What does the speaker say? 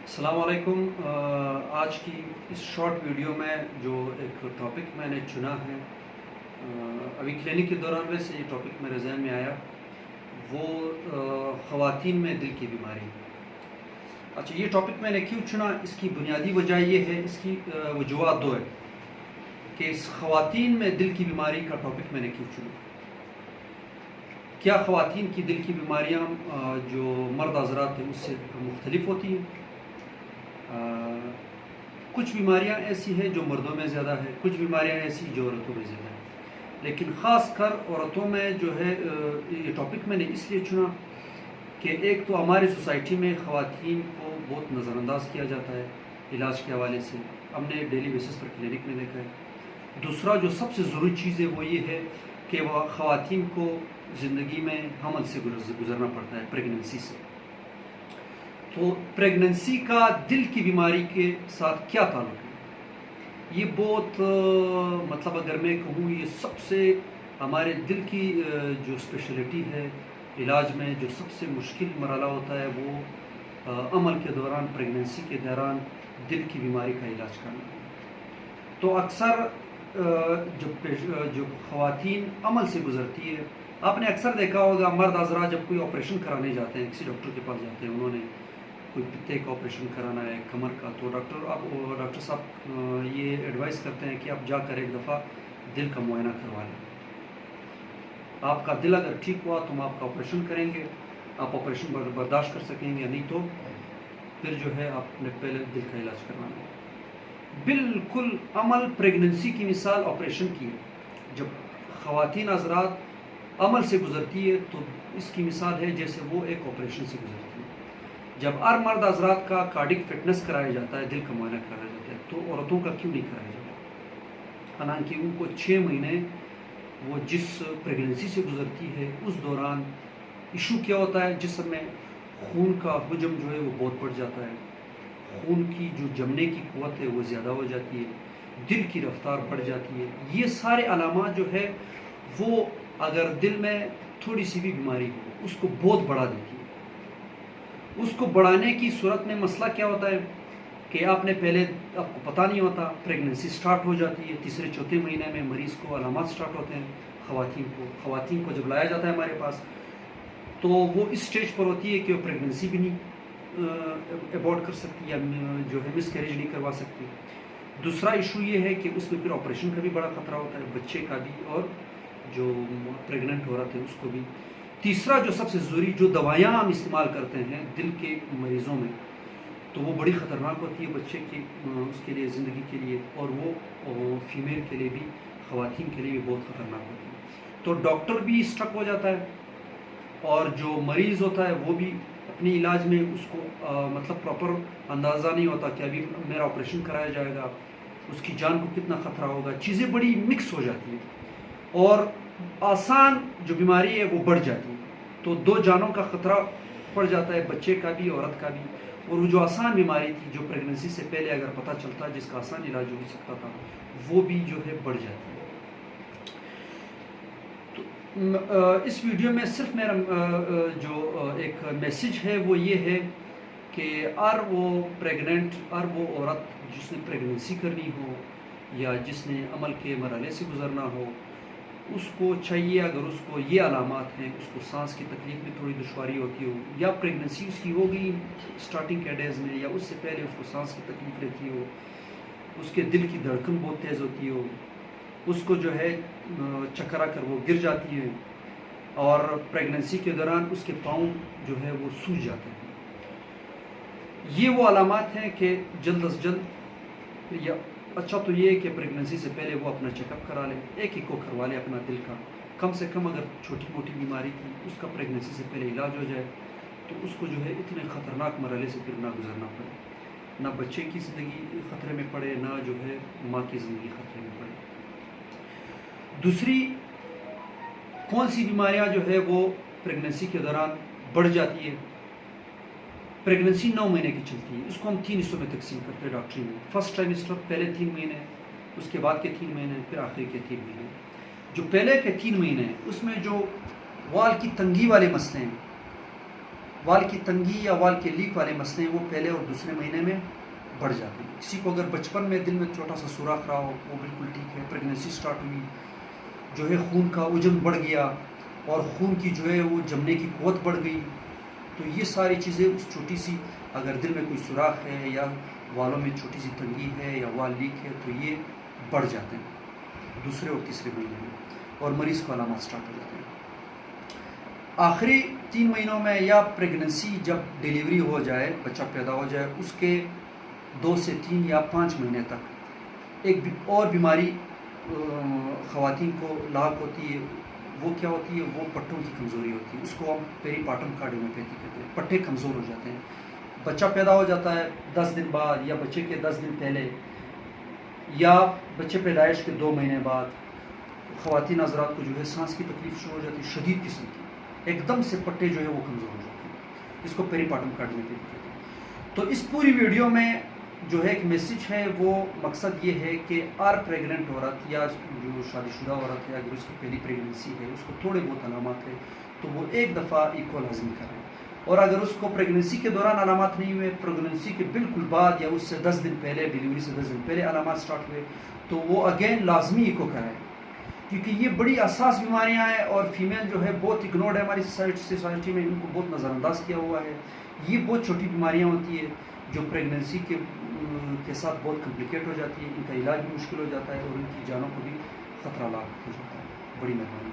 السلام علیکم۔ آج کی اس شارٹ ویڈیو میں جو ایک ٹاپک میں نے چنا ہے، ابھی کلینک کے دوران ویسے یہ ٹاپک میرے ذہن میں آیا، وہ خواتین میں دل کی بیماری۔ اچھا، یہ ٹاپک میں نے کیوں چنا؟ اس کی بنیادی وجہ یہ ہے، اس کی وجوہات دو ہے کہ اس خواتین میں دل کی بیماری کا ٹاپک میں نے کیوں چنا۔ کیا خواتین کی دل کی بیماریاں جو مرد حضرات ہیں اس سے مختلف ہوتی ہیں؟ کچھ بیماریاں ایسی ہیں جو مردوں میں زیادہ ہے، کچھ بیماریاں ایسی جو عورتوں میں زیادہ ہیں، لیکن خاص کر عورتوں میں جو ہے یہ ٹاپک میں نے اس لیے چنا کہ ایک تو ہماری سوسائٹی میں خواتین کو بہت نظر انداز کیا جاتا ہے علاج کے حوالے سے، ہم نے ڈیلی بیسس پر کلینک میں دیکھا ہے۔ دوسرا جو سب سے ضروری چیز ہے وہ یہ ہے کہ وہ خواتین کو زندگی میں حمل سے گزرنا پڑتا ہے، پریگننسی سے۔ تو پریگننسی کا دل کی بیماری کے ساتھ کیا تعلق ہے؟ یہ بہت مطلب اگر میں کہوں یہ سب سے ہمارے دل کی جو اسپیشلٹی ہے علاج میں، جو سب سے مشکل مرحلہ ہوتا ہے وہ حمل کے دوران، پریگننسی کے دوران دل کی بیماری کا علاج کرنا۔ تو اکثر جو خواتین حمل سے گزرتی ہے، آپ نے اکثر دیکھا ہوگا مرد حضرات جب کوئی آپریشن کرانے جاتے ہیں، کسی ڈاکٹر کے پاس جاتے ہیں، انہوں نے کوئی پتے کا آپریشن کرانا ہے، کمر کا، تو ڈاکٹر صاحب یہ ایڈوائز کرتے ہیں کہ آپ جا کر ایک دفعہ دل کا معائنہ کروا لیں۔ آپ کا دل اگر ٹھیک ہوا تو ہم آپ کا آپریشن کریں گے، آپ آپریشن برداشت کر سکیں گے، نہیں تو پھر جو ہے آپ نے پہلے دل کا علاج کروانا ہے۔ بالکل حمل پریگننسی کی مثال آپریشن کی ہے۔ جب خواتین حضرات حمل سے گزرتی ہے تو اس کی مثال ہے جیسے وہ ایک آپریشن سے گزرتی ہے۔ جب ہر مرد حضرات کا کارڈک فٹنس کرایا جاتا ہے، دل کا معائنہ کرایا جاتا ہے، تو عورتوں کا کیوں نہیں کرایا جاتا؟ حالانکہ ان کو 6 مہینے وہ جس پریگننسی سے گزرتی ہے اس دوران ایشو کیا ہوتا ہے، جسم میں خون کا حجم جو ہے وہ بہت بڑھ جاتا ہے، خون کی جو جمنے کی قوت ہے وہ زیادہ ہو جاتی ہے، دل کی رفتار بڑھ جاتی ہے۔ یہ سارے علامات جو ہے وہ اگر دل میں تھوڑی سی بھی بیماری ہو اس کو بہت بڑھا دیتی ہے۔ اس کو بڑھانے کی صورت میں مسئلہ کیا ہوتا ہے کہ آپ کو پتہ نہیں ہوتا، پریگننسی سٹارٹ ہو جاتی ہے، تیسرے چوتھے مہینے میں مریض کو علامات سٹارٹ ہوتے ہیں۔ خواتین کو جب لایا جاتا ہے ہمارے پاس تو وہ اس سٹیج پر ہوتی ہے کہ وہ پریگننسی بھی نہیں ابورٹ کر سکتی یا جو ہے مس کیریج نہیں کروا سکتی۔ دوسرا ایشو یہ ہے کہ اس میں پھر آپریشن کا بھی بڑا خطرہ ہوتا ہے، بچے کا بھی اور جو پریگننٹ عورت ہے اس کو بھی۔ تیسرا جو سب سے ضروری جو دوائیاں ہم استعمال کرتے ہیں دل کے مریضوں میں، تو وہ بڑی خطرناک ہوتی ہے بچے کی اس کے لیے، زندگی کے لیے، اور وہ فیمیل کے لیے بھی، خواتین کے لیے بھی بہت خطرناک ہوتی ہے۔ تو ڈاکٹر بھی اسٹک ہو جاتا ہے اور جو مریض ہوتا ہے وہ بھی اپنی علاج میں اس کو مطلب پراپر اندازہ نہیں ہوتا کہ ابھی میرا آپریشن کرایا جائے گا، اس کی جان کو کتنا خطرہ ہوگا، چیزیں بڑی مکس ہو جاتی ہیں اور آسان جو بیماری ہے وہ بڑھ جاتی ہے، تو دو جانوں کا خطرہ پڑ جاتا ہے، بچے کا بھی عورت کا بھی۔ اور وہ جو آسان بیماری تھی جو پریگننسی سے پہلے اگر پتہ چلتا جس کا آسان علاج ہو سکتا تھا، وہ بھی جو ہے بڑھ جاتی ہے۔ تو اس ویڈیو میں صرف میرا جو ایک میسیج ہے وہ یہ ہے کہ ہر وہ عورت جس نے پریگننسی کرنی ہو یا جس نے حمل کے مرحلے سے گزرنا ہو، اس کو چاہیے اگر اس کو یہ علامات ہیں، اس کو سانس کی تکلیف میں تھوڑی دشواری ہوتی ہو، یا پریگننسی اس کی ہو گئی سٹارٹنگ کے ڈیز میں، یا اس سے پہلے اس کو سانس کی تکلیف رہتی ہو، اس کے دل کی دھڑکن بہت تیز ہوتی ہو، اس کو جو ہے چکر آ کر وہ گر جاتی ہے، اور پریگننسی کے دوران اس کے پاؤں جو ہے وہ سوج جاتے ہیں۔ یہ وہ علامات ہیں کہ جلد از جلد، یا اچھا تو یہ ہے کہ پریگننسی سے پہلے وہ اپنا چیک اپ کرا لیں، ایک کو کروا لیں اپنا دل کا، کم سے کم اگر چھوٹی موٹی بیماری تھی اس کا پریگننسی سے پہلے علاج ہو جائے تو اس کو جو ہے اتنے خطرناک مرحلے سے پھر نہ گزرنا پڑے، نہ بچے کی زندگی خطرے میں پڑے، نہ جو ہے ماں کی زندگی خطرے میں پڑے۔ دوسری کون سی بیماریاں جو ہے وہ پریگننسی کے دوران بڑھ جاتی ہے؟ پریگننسی 9 مہینے کی چلتی ہے، اس کو ہم 3 حصوں میں تقسیم کرتے ہیں ڈاکٹری میں۔ فرسٹ ٹرائمسٹر پہلے 3 مہینے، اس کے بعد کے 3 مہینے، پھر آخری کے 3 مہینے۔ جو پہلے کے 3 مہینے ہیں اس میں جو وال کی تنگی والے مسئلے ہیں وال کی تنگی یا وال کے لیک والے مسئلے وہ پہلے اور دوسرے مہینے میں بڑھ جاتے ہیں. کسی کو اگر بچپن میں دل میں چھوٹا سا سوراخ رہا ہو وہ بالکل ٹھیک ہے. پریگننسی سٹارٹ ہوئی جو ہے خون کا وزن بڑھ گیا اور خون کی جو ہے وہ جمنے کی قوت بڑھ گئی, تو یہ ساری چیزیں اس چھوٹی سی اگر دل میں کوئی سوراخ ہے یا والوں میں چھوٹی سی تنگی ہے یا وال لیک ہے تو یہ بڑھ جاتے ہیں دوسرے اور تیسرے مہینے میں اور مریض کو علامات سٹارٹ ہو جاتے ہیں. آخری 3 مہینوں میں یا پریگننسی جب ڈیلیوری ہو جائے, بچہ پیدا ہو جائے, اس کے 2 سے 3 یا 5 مہینے تک ایک اور بیماری خواتین کو لاحق ہوتی ہے. وہ کیا ہوتی ہے؟ وہ پٹھوں کی کمزوری ہوتی ہے. اس کو ہم پیری پاٹم کارڈیومیوپیتھی کہتے ہیں. پٹھے کمزور ہو جاتے ہیں. بچہ پیدا ہو جاتا ہے 10 دن بعد یا بچے کے 10 دن پہلے یا بچے پیدائش کے 2 مہینے بعد خواتین حضرات کو جو ہے سانس کی تکلیف شروع ہو جاتی ہے, شدید قسم کی, ایک دم سے پٹھے جو ہے وہ کمزور ہو جاتے ہیں. اس کو پیری پاٹم کارڈیومیوپیتھی کہتے ہیں. تو اس پوری ویڈیو میں جو ہے ایک میسج ہے, وہ مقصد یہ ہے کہ ہر پریگننٹ عورت یا جو شادی شدہ عورت ہے اگر اس کی پہلی پریگننسی ہے, اس کو تھوڑے بہت علامات ہے تو وہ ایک دفعہ ایکو لازمی کریں. اور اگر اس کو پریگننسی کے دوران علامات نہیں ہوئے, پریگننسی کے بالکل بعد یا اس سے 10 دن پہلے, ڈیلیوری سے 10 دن پہلے علامات سٹارٹ ہوئے تو وہ اگین لازمی ایکو کرائیں, کیونکہ یہ بڑی حساس بیماریاں ہیں اور فیمیل جو ہے بہت اگنورڈ ہے ہماری سوسائٹی میں, ان کو بہت نظر انداز کیا ہوا ہے. یہ بہت چھوٹی بیماریاں ہوتی ہیں جو پریگننسی کے ساتھ بہت کمپلیکیٹ ہو جاتی ہے, ان کا علاج بھی مشکل ہو جاتا ہے اور ان کی جانوں کو بھی خطرہ لاحق ہو جاتا ہے. بڑی مہربانی.